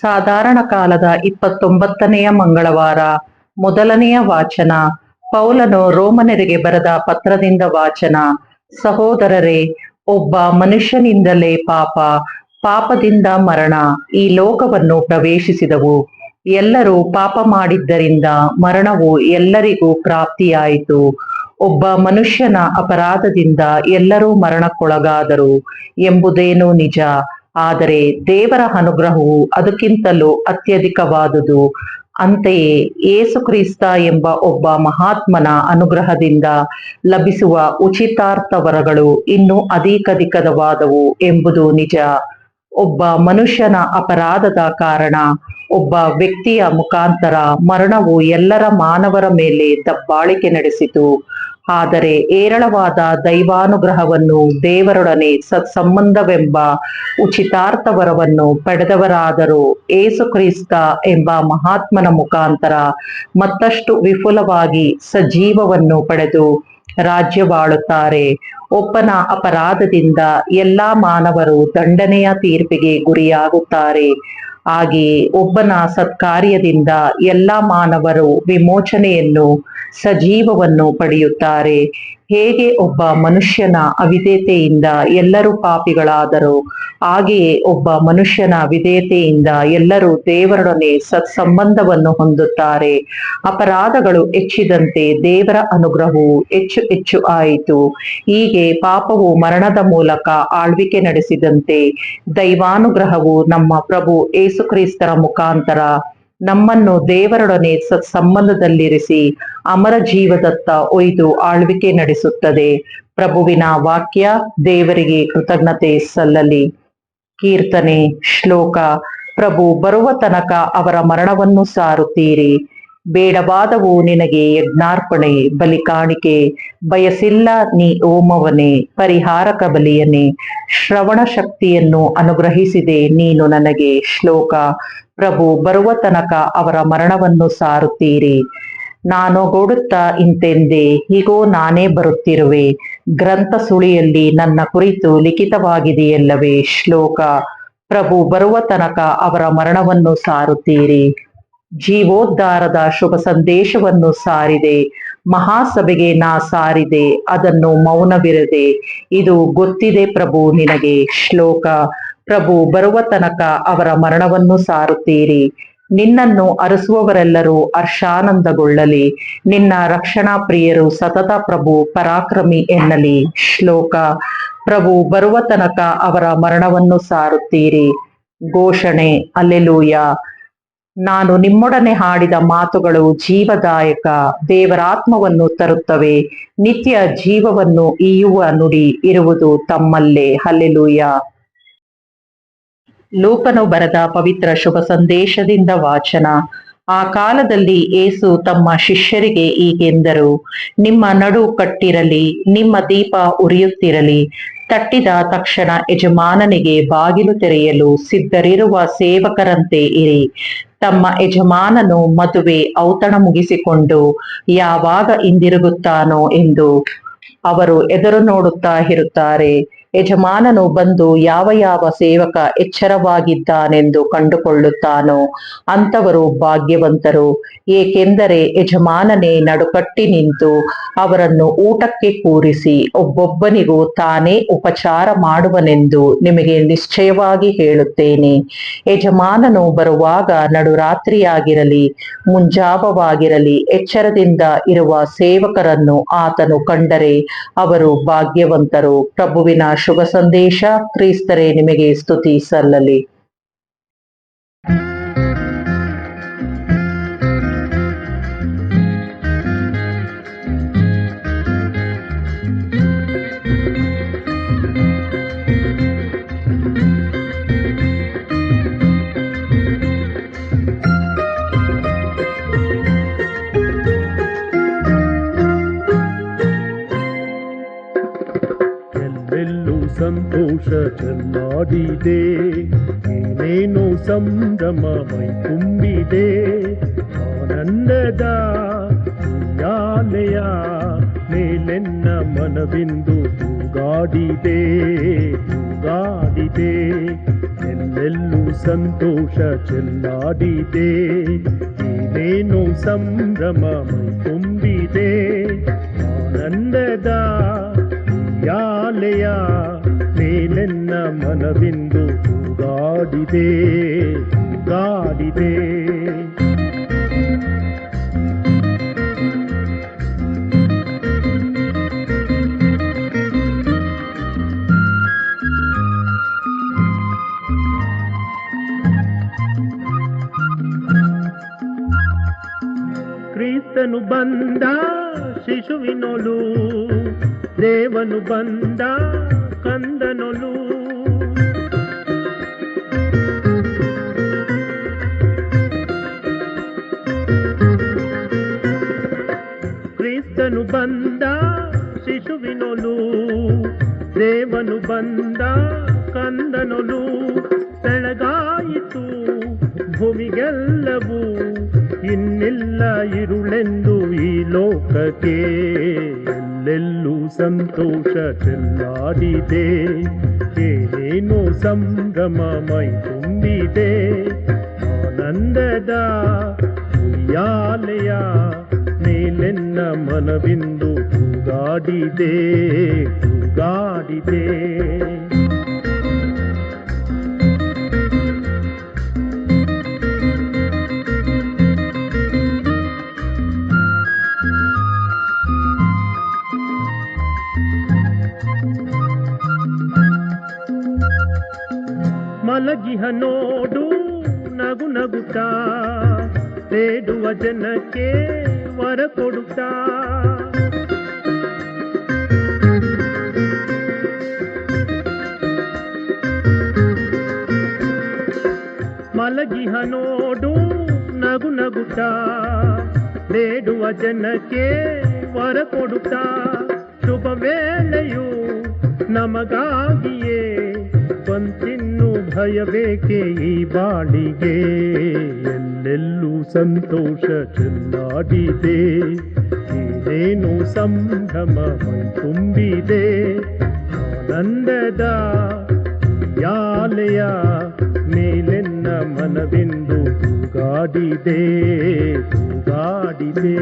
ಸಾಧಾರಣ ಕಾಲದ 29ನೆಯ ಮಂಗಳವಾರ. ಮೊದಲನೆಯ ವಾಚನ. ಪೌಲನು ರೋಮನರಿಗೆ ಬರೆದ ಪತ್ರದಿಂದ ವಾಚನ. ಸಹೋದರರೇ, ಒಬ್ಬ ಮನುಷ್ಯನಿಂದಲೇ ಪಾಪದಿಂದ ಮರಣ ಈ ಲೋಕವನ್ನು ಪ್ರವೇಶಿಸಿದವು. ಎಲ್ಲರೂ ಪಾಪ ಮಾಡಿದ್ದರಿಂದ ಮರಣವು ಎಲ್ಲರಿಗೂ ಪ್ರಾಪ್ತಿಯಾಯಿತು. ಒಬ್ಬ ಮನುಷ್ಯನ ಅಪರಾಧದಿಂದ ಎಲ್ಲರೂ ಮರಣಕ್ಕೊಳಗಾದರು ಎಂಬುದೇನೋ ನಿಜ. ಆದರೆ ದೇವರ ಅನುಗ್ರಹವು ಅದಕ್ಕಿಂತಲೂ ಅತ್ಯಧಿಕವಾದುದು. ಅಂತೆಯೇ ಯೇಸು ಕ್ರಿಸ್ತ ಎಂಬ ಒಬ್ಬ ಮಹಾತ್ಮನ ಅನುಗ್ರಹದಿಂದ ಲಭಿಸುವ ಉಚಿತಾರ್ಥವರಗಳು ಇನ್ನೂ ಅಧಿಕವಾದವು ಎಂಬುದು ನಿಜ. ಒಬ್ಬ ಮನುಷ್ಯನ ಅಪರಾಧದ ಕಾರಣ ಒಬ್ಬ ವ್ಯಕ್ತಿಯ ಮುಖಾಂತರ ಮರಣವು ಎಲ್ಲರ ಮಾನವರ ಮೇಲೆ ದಬ್ಬಾಳಿಕೆ ನಡೆಸಿತು. ಆದರೆ ಹೇರಳವಾದ ದೈವಾನುಗ್ರಹವನ್ನು, ದೇವರೊಡನೆ ಸತ್ಸಂಬಂಧವೆಂಬ ಉಚಿತಾರ್ಥವರವನ್ನು ಪಡೆದವರಾದರೂ ಯೇಸು ಕ್ರಿಸ್ತ ಎಂಬ ಮಹಾತ್ಮನ ಮುಖಾಂತರ ಮತ್ತಷ್ಟು ವಿಪುಲವಾಗಿ ಸಜೀವವನ್ನು ಪಡೆದು ರಾಜ್ಯವಾಳುತ್ತಾರೆ. ಒಬ್ಬನ ಅಪರಾಧದಿಂದ ಎಲ್ಲಾ ಮಾನವರು ದಂಡನೆಯ ತೀರ್ಪಿಗೆ ಗುರಿಯಾಗುತ್ತಾರೆ. ಹಾಗೆಯೇ ಒಬ್ಬನ ಸತ್ಕಾರ್ಯದಿಂದ ಎಲ್ಲಾ ಮಾನವರು ವಿಮೋಚನೆಯನ್ನು, ಸಜೀವವನ್ನು ಪಡೆಯುತ್ತಾರೆ. ಹೇಗೆ ಒಬ್ಬ ಮನುಷ್ಯನ ಅವಿಧೇಯತೆಯಿಂದ ಎಲ್ಲರೂ ಪಾಪಿಗಳಾದರು, ಹಾಗೆಯೇ ಒಬ್ಬ ಮನುಷ್ಯನ ವಿಧೇಯತೆಯಿಂದ ಎಲ್ಲರೂ ದೇವರೊಡನೆ ಸತ್ಸಂಬಂಧವನ್ನು ಹೊಂದುತ್ತಾರೆ. ಅಪರಾಧಗಳು ಹೆಚ್ಚಿದಂತೆ ದೇವರ ಅನುಗ್ರಹವು ಹೆಚ್ಚು ಹೆಚ್ಚು ಆಯಿತು. ಹೀಗೆ ಪಾಪವು ಮರಣದ ಮೂಲಕ ಆಳ್ವಿಕೆ ನಡೆಸಿದಂತೆ ದೈವಾನುಗ್ರಹವು ನಮ್ಮ ಪ್ರಭು ಯೇಸು ಕ್ರಿಸ್ತರ ಮುಖಾಂತರ ನಮ್ಮನ್ನು ದೇವರೊಡನೆ ಸತ್ಸಂಬಂಧದಲ್ಲಿರಿಸಿ ಅಮರ ಜೀವದತ್ತ ಒಯ್ದು ಆಳ್ವಿಕೆ ನಡೆಸುತ್ತದೆ. ಪ್ರಭುವಿನ ವಾಕ್ಯ. ದೇವರಿಗೆ ಕೃತಜ್ಞತೆ ಸಲ್ಲಲಿ. ಕೀರ್ತನೆ. ಶ್ಲೋಕ. ಪ್ರಭು ಬರುವ ತನಕ ಅವರ ಮರಣವನ್ನು ಸಾರುತ್ತೀರಿ. ಬೇಡವಾದವು ನಿನಗೆ ಯಜ್ಞಾರ್ಪಣೆ, ಬಲಿ ಕಾಣಿಕೆ. ಬಯಸಿಲ್ಲ ನೀ ಹೋಮವನೇ, ಪರಿಹಾರಕ ಬಲಿಯನೇ. ಶ್ರವಣ ಶಕ್ತಿಯನ್ನು ಅನುಗ್ರಹಿಸಿದೆ ನೀನು ನನಗೆ. ಶ್ಲೋಕ. ಪ್ರಭು ಬರುವ ತನಕ ಅವರ ಮರಣವನ್ನು ಸಾರುತ್ತೀರಿ. ನಾನೊಗೊಡುತ್ತಾ ಇಂತೆಂದೆ, ಹೀಗೋ ನಾನೇ ಬರುತ್ತಿರುವೆ. ಗ್ರಂಥ ಸುಳಿಯಲ್ಲಿ ನನ್ನ ಕುರಿತು ಲಿಖಿತವಾಗಿದೆಯಲ್ಲವೇ. ಶ್ಲೋಕ. ಪ್ರಭು ಬರುವ ತನಕ ಅವರ ಮರಣವನ್ನು ಸಾರುತ್ತೀರಿ. ಜೀವೋದ್ಧಾರದ ಶುಭ ಸಂದೇಶವನ್ನು ಸಾರಿದೆ. ಮಹಾಸಭೆಗೆ ನಾ ಸಾರಿದೆ, ಅದನ್ನು ಮೌನವಿರದೆ. ಇದು ಗೊತ್ತಿದೆ ಪ್ರಭು ನಿನಗೆ. ಶ್ಲೋಕ. ಪ್ರಭು ಬರುವ ತನಕ ಅವರ ಮರಣವನ್ನು ಸಾರುತ್ತೀರಿ. ನಿನ್ನನ್ನು ಅರಸುವವರೆಲ್ಲರೂ ಹರ್ಷಾನಂದಗೊಳ್ಳಲಿ. ನಿನ್ನ ರಕ್ಷಣಾ ಪ್ರಿಯರು ಸತತ ಪ್ರಭು ಪರಾಕ್ರಮಿ ಎನ್ನಲಿ. ಶ್ಲೋಕ. ಪ್ರಭು ಬರುವ ತನಕ ಅವರ ಮರಣವನ್ನು ಸಾರುತ್ತೀರಿ. ಘೋಷಣೆ. ಅಲ್ಲೆಲೂಯ. ನಾನು ನಿಮ್ಮೊಡನೆ ಹಾಡಿದ ಮಾತುಗಳು ಜೀವದಾಯಕ, ದೇವರಾತ್ಮವನ್ನು ತರುತ್ತವೆ. ನಿತ್ಯ ಜೀವವನ್ನು ಈಯುವ ನುಡಿ ಇರುವುದು ತಮ್ಮಲ್ಲೇ. ಹಲ್ಲೆಲೂಯ. ಲೂಕನು ಬರೆದ ಪವಿತ್ರ ಶುಭ ಸಂದೇಶದಿಂದ ವಾಚನ. ಆ ಕಾಲದಲ್ಲಿ ಯೇಸು ತಮ್ಮ ಶಿಷ್ಯರಿಗೆ ಹೀಗೆಂದರು, ನಿಮ್ಮ ನಡು ಕಟ್ಟಿರಲಿ, ನಿಮ್ಮ ದೀಪ ಉರಿಯುತ್ತಿರಲಿ. ತಟ್ಟಿದ ತಕ್ಷಣ ಯಜಮಾನನಿಗೆ ಬಾಗಿಲು ತೆರೆಯಲು ಸಿದ್ಧರಿರುವ ಸೇವಕರಂತೆ ಇರಿ. ತಮ್ಮ ಯಜಮಾನನು ಮದುವೆ ಔತಣ ಮುಗಿಸಿಕೊಂಡು ಯಾವಾಗ ಹಿಂದಿರುಗುತ್ತಾನೋ ಎಂದು ಅವರು ಎದುರು ನೋಡುತ್ತಾ ಇರುತ್ತಾರೆ. ಯಜಮಾನನು ಬಂದು ಯಾವ ಸೇವಕ ಎಚ್ಚರವಾಗಿದ್ದಾನೆಂದು ಕಂಡುಕೊಳ್ಳುತ್ತಾನೋ ಅಂಥವರು ಭಾಗ್ಯವಂತರು. ಏಕೆಂದರೆ ಯಜಮಾನನೇ ನಡುಕಟ್ಟಿ ನಿಂತು ಅವರನ್ನು ಊಟಕ್ಕೆ ಕೂರಿಸಿ ಒಬ್ಬೊಬ್ಬನಿಗೂ ತಾನೇ ಉಪಚಾರ ಮಾಡುವನೆಂದು ನಿಮಗೆ ನಿಶ್ಚಯವಾಗಿ ಹೇಳುತ್ತೇನೆ. ಯಜಮಾನನು ಬರುವಾಗ ನಡುರಾತ್ರಿಯಾಗಿರಲಿ ಮುಂಜಾವವಾಗಿರಲಿ ಎಚ್ಚರದಿಂದ ಇರುವ ಸೇವಕರನ್ನು ಆತನು ಕಂಡರೆ ಅವರು ಭಾಗ್ಯವಂತರು. ಪ್ರಭುವಿನ ಶುಭ ಸಂದೇಶ. ಕ್ರಿಸ್ತರೇ ನಿಮಗೆ ಸ್ತುತಿ ಸಲ್ಲಲಿ. ಸಂತೋಷ ಚೆಲ್ಲಾಡಿದೆ, ಏನೇನೋ ಸಂಭ್ರಮ ಮೈ ತುಂಬಿದೆ. ಆನಂದದ ಉಯ್ಯಾಲೆಯ ಮೇಲೆನ್ನ ಮನವಿಂದು ತೂಗಾಡಿದೆ. ಎಲ್ಲೆಲ್ಲೂ ಸಂತೋಷ ಚೆಲ್ಲಾಡಿದೆ, ಏನೇನೋ ಸಂಭ್ರಮ ಮೈ ತುಂಬಿದೆ. ಆನಂದದ ಯಾಲೆಯ ಮೇಲೆನ್ನ ಮನವಿಂದು ತೂಗಾಡಿದೆ ಗಾಡಿದೆ. ಕ್ರಿಸ್ತನು ಬಂದ ಶಿಶುವಿನೊಲು, ದೇವನು ಬಂದ ಕಂದನೊಲು. ಕ್ರಿಸ್ತನು ಬಂದ ಶಿಶುವಿನೊಲು, ದೇವನು ಬಂದ ಕಂದನೊಲು. ಬೆಳಗಾಯಿತು ಭೂಮಿಗೆಲ್ಲವೂ, ಇನ್ನಿಲ್ಲ ಇರುಳೆಂದು ಈ ಲೋಕಕ್ಕೆ. ಎಲ್ಲೆಲ್ಲೂ ಸಂತೋಷ ಚೆಲ್ಲಾಡಿದೆ, ಏನೇನೋ ಸಂಭ್ರಮ ಮೈ ತುಂಬಿದೆ. ಆನಂದದ ಉಯ್ಯಾಲೆಯ ಮೇಲೆನ್ನ ಮನವಿಂದು ತೂಗಾಡಿದೆ ತೂಗಾಡಿದೆ. ಮಲಗಿಹ ನೋಡು ನಗು ನಗುತ್ತಾ, ಬೇಡುವ ಜನಕ್ಕೆ ವರ ಕೊಡುತ್ತಾ. ಮಲಗಿಹ ನೋಡು ನಗು ನಗುತ್ತಾ, ಬೇಡುವ ಜನಕ್ಕೆ ವರ ಕೊಡುತ್ತಾ. ಶುಭ ವೇಳೆಯು ನಮಗಾಗಿಯೇ ಬಂತಿನ್ನು ಭಯಬೇಕೆ ಈ ಬಾಳಿಗೆ. ಎಲ್ಲೆಲ್ಲೂ ಸಂತೋಷ ಚೆಲ್ಲಾಡಿದೆ, ಏನೇನೋ ಸಂಭ್ರಮ ಮೈ ತುಂಬಿದೆ. ಆನಂದದ ಯಾಲೆಯ ಮೇಲೆನ್ನ ಮನವಿಂದು ತೂಗಾಡಿದೆ ತೂಗಾಡಿದೆ.